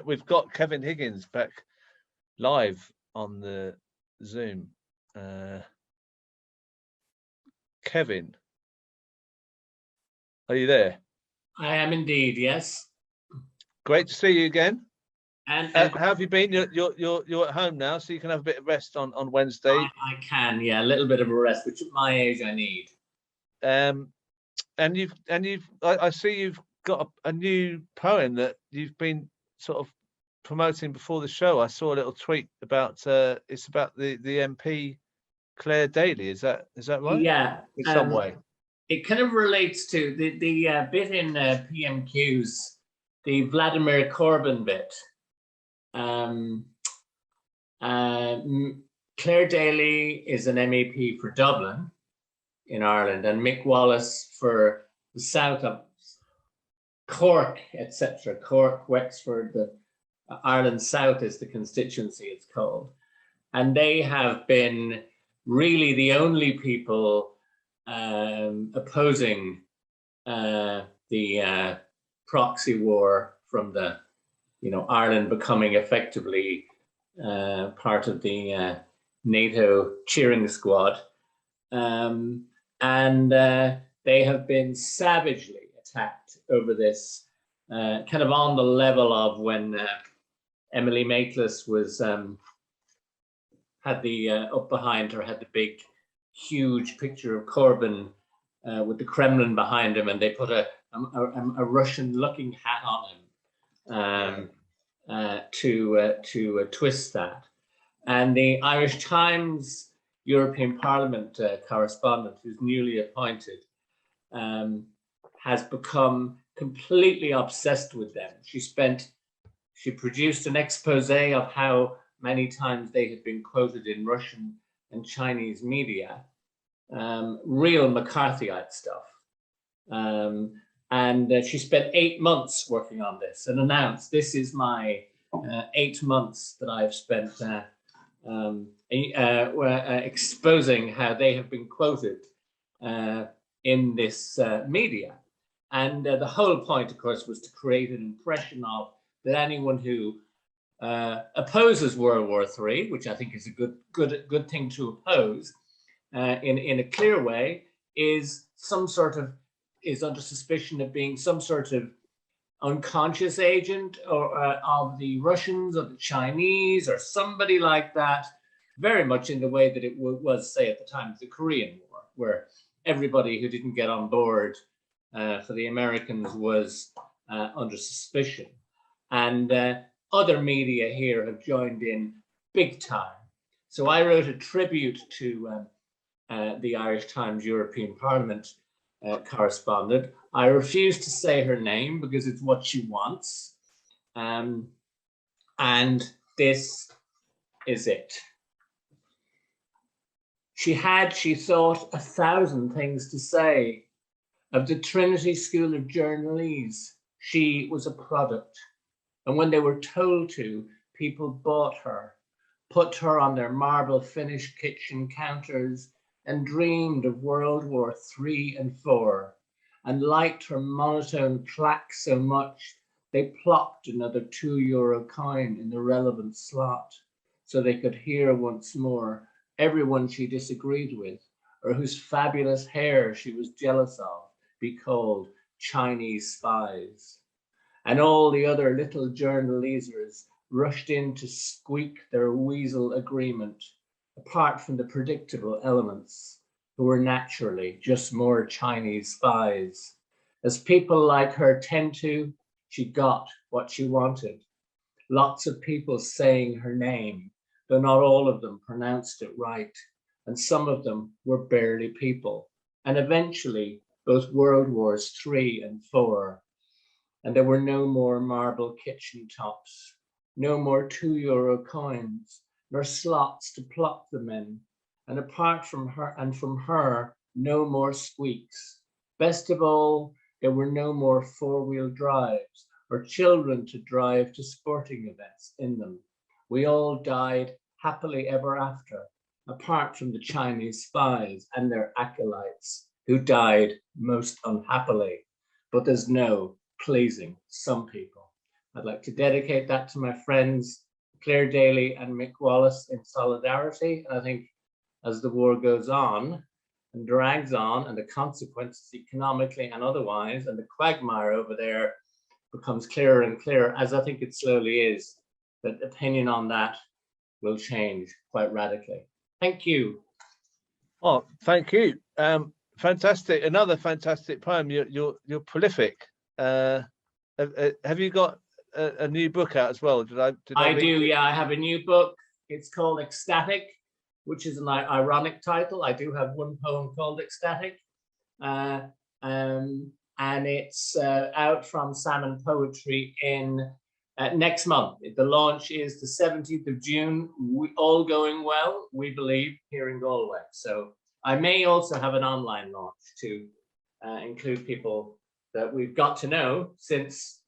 We've got Kevin Higgins back live on the Zoom. Kevin, are you there? I am indeed, yes. Great to see you again. And how have you been? You're at home now, so you can have a bit of rest on Wednesday. I can, yeah, a little bit of a rest, which at my age I need. And I see you've got a new poem that you've been sort of promoting before the show. I saw a little tweet about it's about the MP Claire Daly. Is that right? Yeah, in some way. It kind of relates to the bit in PMQs, the Vladimir Corbyn bit. Claire Daly is an MEP for Dublin in Ireland, and Mick Wallace for the south of Cork, etc. Cork, Wexford, Ireland South is the constituency it's called. And they have been really the only people opposing the proxy war from the, Ireland becoming effectively part of the NATO cheering squad. And they have been savagely attacked over this, kind of on the level of when Emily Maitlis was had the up behind her, had the big, huge picture of Corbyn with the Kremlin behind him, and they put a Russian-looking hat on him to twist that. And the Irish Times European Parliament correspondent, who's newly appointed, has become completely obsessed with them. She produced an expose of how many times they had been quoted in Russian and Chinese media, real McCarthyite stuff. And she spent 8 months working on this and announced, this is my 8 months that I've spent exposing how they have been quoted in this media. And the whole point, of course, was to create an impression of that anyone who opposes World War III, which I think is a good thing to oppose in a clear way, is under suspicion of being some sort of unconscious agent or of the Russians or the Chinese or somebody like that, very much in the way that it was, say, at the time of the Korean War, where everybody who didn't get on board for the Americans was under suspicion. And other media here have joined in big time. So I wrote a tribute to the Irish Times European Parliament correspondent. I refuse to say her name because it's what she wants. And this is it. She thought 1,000 things to say. Of the Trinity School of Journalese, she was a product. And when they were told to, people bought her, put her on their marble finished kitchen counters, and dreamed of World War III and IV, and liked her monotone clack so much, they plopped another €2 coin in the relevant slot, so they could hear once more everyone she disagreed with, or whose fabulous hair she was jealous of, be called Chinese spies. And all the other little journalisers rushed in to squeak their weasel agreement, apart from the predictable elements, who were naturally just more Chinese spies. As people like her tend to, she got what she wanted. Lots of people saying her name, though not all of them pronounced it right, and some of them were barely people. And eventually, both World Wars III and IV, and there were no more marble kitchen tops, no more €2 coins, nor slots to plop them in, and apart from her, no more squeaks. Best of all, there were no more four-wheel drives or children to drive to sporting events in them. We all died happily ever after, apart from the Chinese spies and their acolytes, who died most unhappily. But there's no pleasing some people. I'd like to dedicate that to my friends Claire Daly and Mick Wallace in solidarity. And I think as the war goes on and drags on, and the consequences economically and otherwise, and the quagmire over there becomes clearer and clearer, as I think it slowly is, that opinion on that will change quite radically. Thank you. Oh, thank you. Fantastic. Another fantastic poem. You're prolific. Have you got a new book out as well? Did I do, yeah. I have a new book. It's called Ecstatic, which is an ironic title. I do have one poem called Ecstatic. And it's out from Salmon Poetry in next month. The launch is the 17th of June. All going well, we believe, here in Galway. So I may also have an online launch to include people that we've got to know since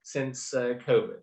COVID.